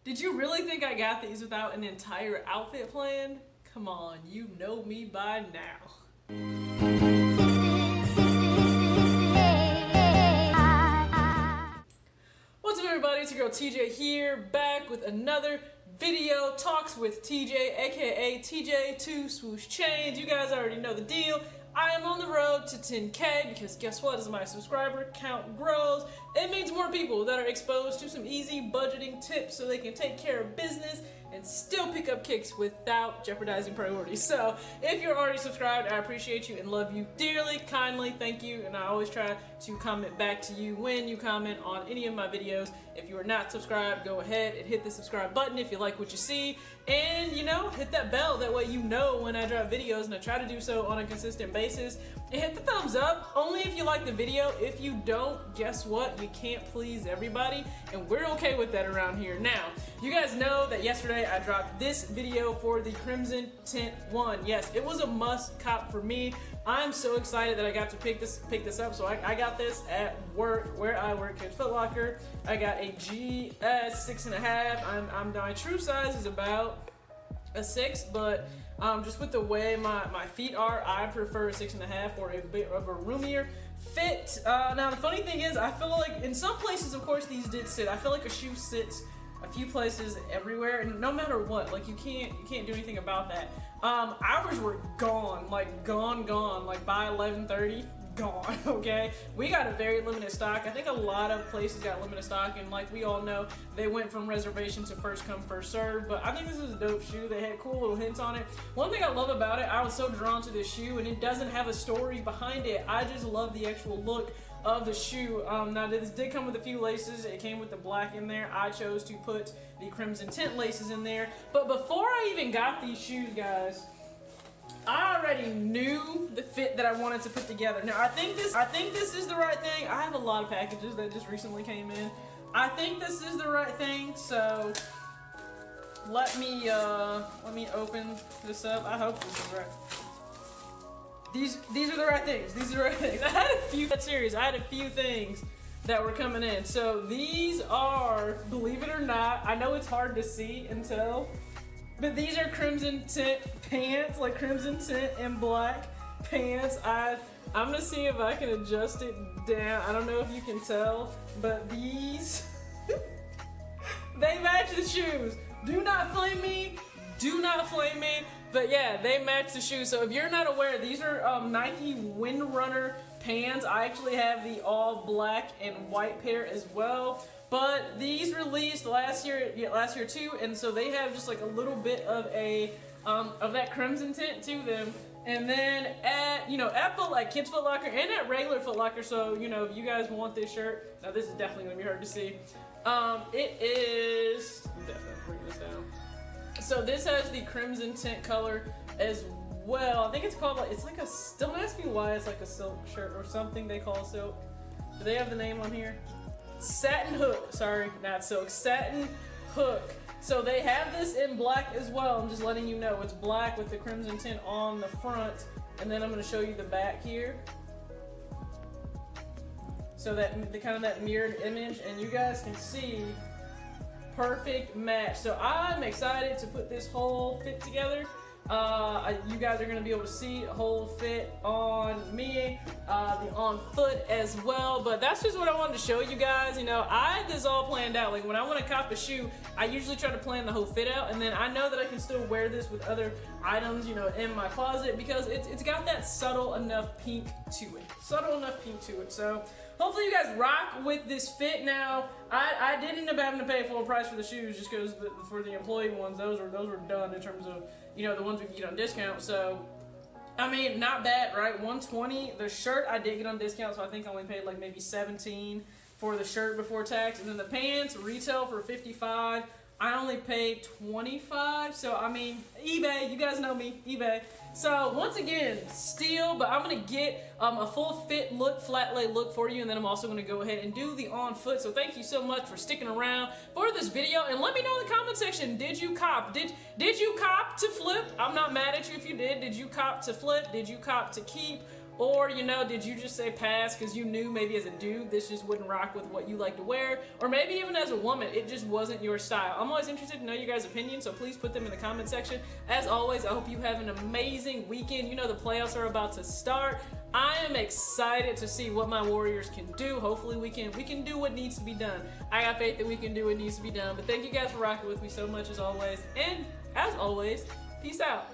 Did you really think I got these without an entire outfit planned? Come on, you know me by now. What's up everybody, it's your girl TJ here, back with another video, Talks with TJ, aka TJ2 Swoosh Change. You guys already know the deal. I am on the road to 10K because guess what? As my subscriber count grows, it means more people that are exposed to some easy budgeting tips so they can take care of business and still pick up kicks without jeopardizing priorities. So if you're already subscribed, I appreciate you and love you dearly, kindly, thank you. And I always try to comment back to you when you comment on any of my videos. If you are not subscribed, go ahead and hit the subscribe button if you like what you see. And hit that bell, that way you know when I drop videos, and I try to do so on a consistent basis. And hit the thumbs up, only if you like the video. If you don't, guess what? You can't please everybody, and we're okay with that around here. Now, you guys know that yesterday I dropped this video for the Crimson Tint 1. Yes, it was a must cop for me. I'm so excited that I got to pick this up. So I got this at work, where I work at Foot Locker. I got a GS 6.5. My true size is about a 6, but just with the way my feet are, I prefer a 6.5 or a bit of a roomier fit. Now the funny thing is, I feel like in some places, of course, these did sit. I feel like a shoe sits a few places everywhere, and no matter what, like you can't do anything about that. Ours were gone, like gone, like by 11:30. Gone. Okay, we got a very limited stock. I think a lot of places got limited stock, and like we all know, they went from reservation to first come first serve. But I think this is a dope shoe. They had cool little hints on it. One thing I love about it, I was so drawn to this shoe, and it doesn't have a story behind it. I just love the actual look of the shoe. Now this did come with a few laces. It came with the black in there. I chose to put the Crimson Tint laces in there. But before I even got these shoes, guys, I already knew the fit that I wanted to put together. Now I think this is the right thing. I have a lot of packages that just recently came in. I think this is the right thing. So let me open this up. I hope this is right. These are the right things. These are the right things. I had a few things that were coming in. So these are, believe it or not, I know it's hard to see and tell, but these are Crimson Tint pants, like Crimson Tint and black pants. I'm gonna see if I can adjust it down. I don't know if you can tell, but these, they match the shoes. Do not flame me. Do not flame me. But yeah, they match the shoes. So if you're not aware, these are Nike Windrunner pants. I actually have the all black and white pair as well. But these released last year too, and so they have just like a little bit of that Crimson Tint to them. And then at Kids Foot Locker and at regular Foot Locker. So if you guys want this shirt, now this is definitely gonna be hard to see. It is definitely bring this down. So this has the Crimson Tint color as well. I think it's called don't ask me why it's like a silk shirt or something they call silk. Do they have the name on here? Satin hook. Sorry, not silk. Satin hook. So they have this in black as well. I'm just letting you know it's black with the Crimson Tint on the front, and then I'm going to show you the back here. So that the kind of that mirrored image, and you guys can see. Perfect match. So I'm excited to put this whole fit together. You guys are going to be able to see a whole fit on me, the on foot as well. But that's just what I wanted to show you guys. I had this all planned out. Like when I want to cop a shoe, I usually try to plan the whole fit out, and then I know that I can still wear this with other items, in my closet, because it's got that subtle enough pink to it. So hopefully you guys rock with this fit. Now, I did end up having to pay full price for the shoes just because for the employee ones, those were done in terms of, the ones we can get on discount. So, I mean, not bad, right? $120. The shirt I did get on discount, so I think I only paid like maybe $17 for the shirt before tax. And then the pants retail for $55. I only paid $25, so I mean, eBay, you guys know me, eBay. So once again, steal, but I'm gonna get a full fit look, flat lay look for you, and then I'm also gonna go ahead and do the on foot. So thank you so much for sticking around for this video, and let me know in the comment section, did you cop? Did you cop to flip? I'm not mad at you if you did. Did you cop to flip? Did you cop to keep? Or, you know, did you just say pass because you knew maybe as a dude this just wouldn't rock with what you like to wear? Or maybe even as a woman, it just wasn't your style. I'm always interested to know you guys' opinions, so please put them in the comment section. As always, I hope you have an amazing weekend. You know the playoffs are about to start. I am excited to see what my Warriors can do. Hopefully we can do what needs to be done. I got faith that we can do what needs to be done. But thank you guys for rocking with me so much as always. And as always, peace out.